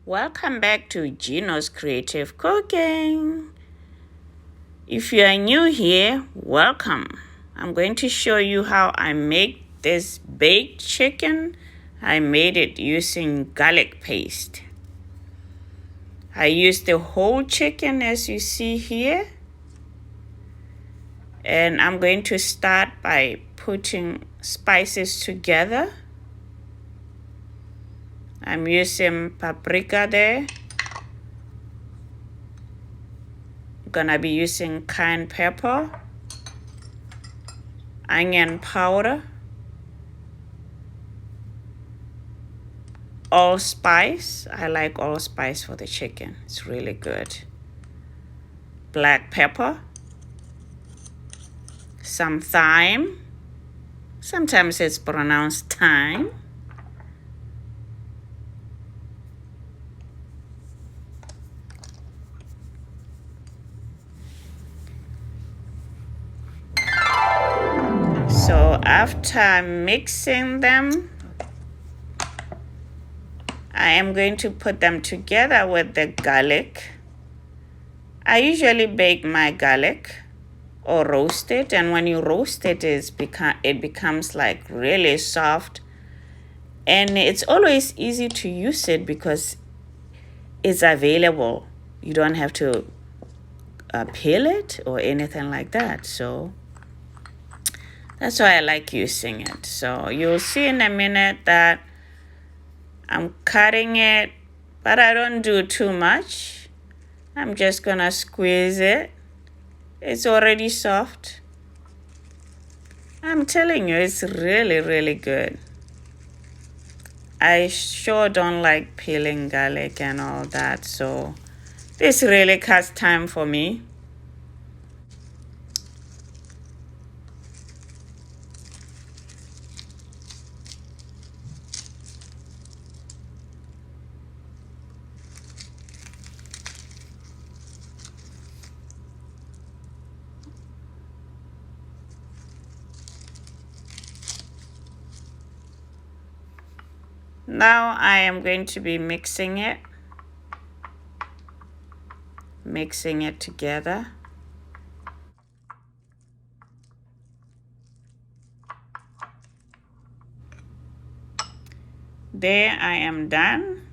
Welcome back to Gino's Creative Cooking. If you are new here, welcome. I'm going to show you how I make this baked chicken. I made it using garlic paste. I used the whole chicken as you see here. And I'm going to start by putting spices together. I'm using paprika there. I'm gonna be using cayenne pepper, onion powder, allspice. I like allspice for the chicken. It's really good. Black pepper, some thyme. Sometimes it's pronounced thyme. So after mixing them, I am going to put them together with the garlic. I usually bake my garlic or roast it, and when you roast it, it becomes like really soft, and it's always easy to use it because it's available. You don't have to peel it or anything like that. So that's why I like using it. So you'll see in a minute that I'm cutting it, but I don't do too much. I'm just gonna squeeze it. It's already soft. I'm telling you, it's really, really good. I sure don't like peeling garlic and all that, so this really cuts time for me. Now I am going to be mixing it together. There, I am done.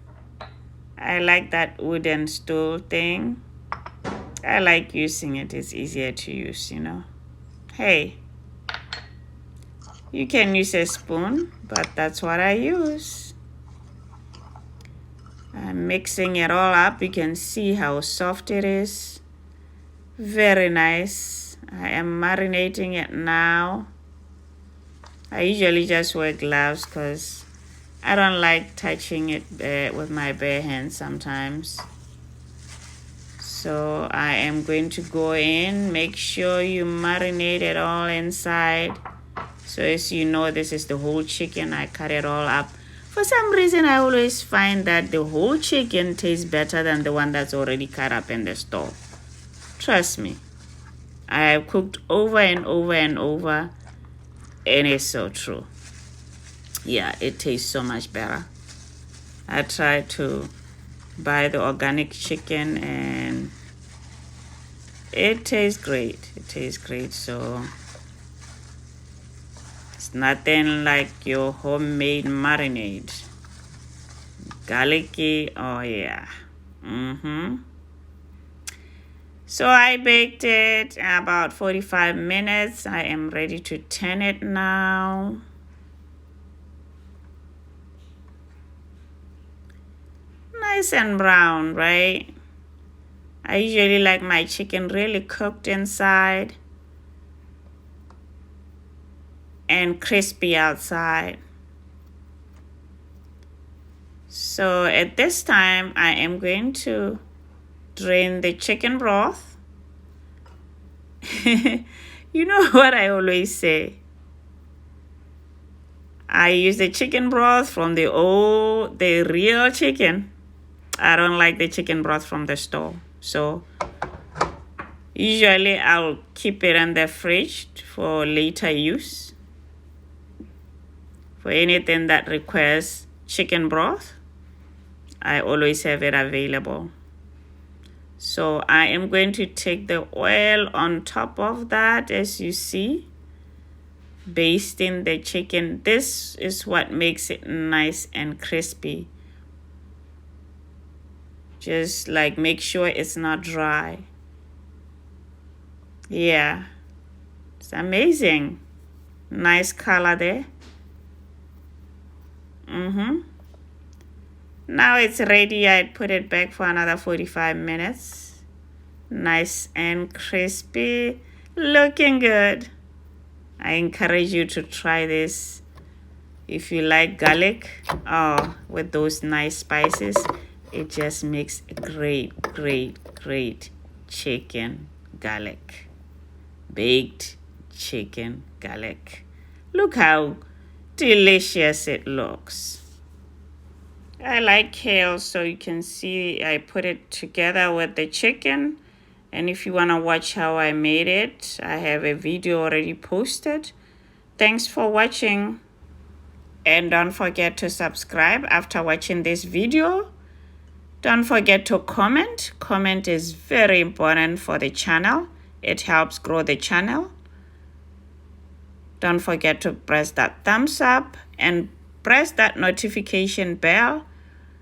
I like that wooden stool thing. I like using it. It's easier to use, you know. Hey, you can use a spoon, but that's what I use. I'm mixing it all up. You can see how soft it is. Very nice. I am marinating it now. I usually just wear gloves because I don't like touching it with my bare hands sometimes. So I am going to go in, make sure you marinate it all inside. So as you know, this is the whole chicken. I cut it all up. For some reason, I always find that the whole chicken tastes better than the one that's already cut up in the store. Trust me. I have cooked over and over and over, and it's so true. Yeah, it tastes so much better. I tried to buy the organic chicken, and it tastes great. It tastes great. So it's nothing like your homemade marinade. Garlicky, oh yeah. So I baked it about 45 minutes. I am ready to turn it now. Nice and brown, right? I usually like my chicken really cooked inside and crispy outside. So at this time, I am going to drain the chicken broth. You know what I always say? I use the chicken broth from the real chicken. I don't like the chicken broth from the store. So usually I'll keep it in the fridge for later use. For anything that requires chicken broth, I always have it available. So I am going to take the oil on top of that, as you see, basting the chicken. This is what makes it nice and crispy. Just like make sure it's not dry. Yeah, it's amazing. Nice color there. Now it's ready. I put it back for another 45 minutes. Nice and crispy. Looking good. I encourage you to try this. If you like garlic, with those nice spices, it just makes a great, great, great chicken garlic. Baked chicken garlic. Look how delicious it looks. I like kale, so you can see I put it together with the chicken. And if you want to watch how I made it, I have a video already posted. Thanks for watching. And don't forget to subscribe after watching this video. Don't forget to comment. Comment is very important for the channel. It helps grow the channel. Don't forget to press that thumbs up and press that notification bell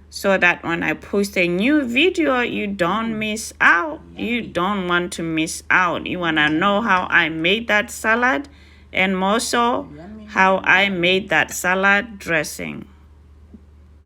so that when I post a new video, you don't miss out. You don't want to miss out. You want to know how I made that salad and more so how I made that salad dressing.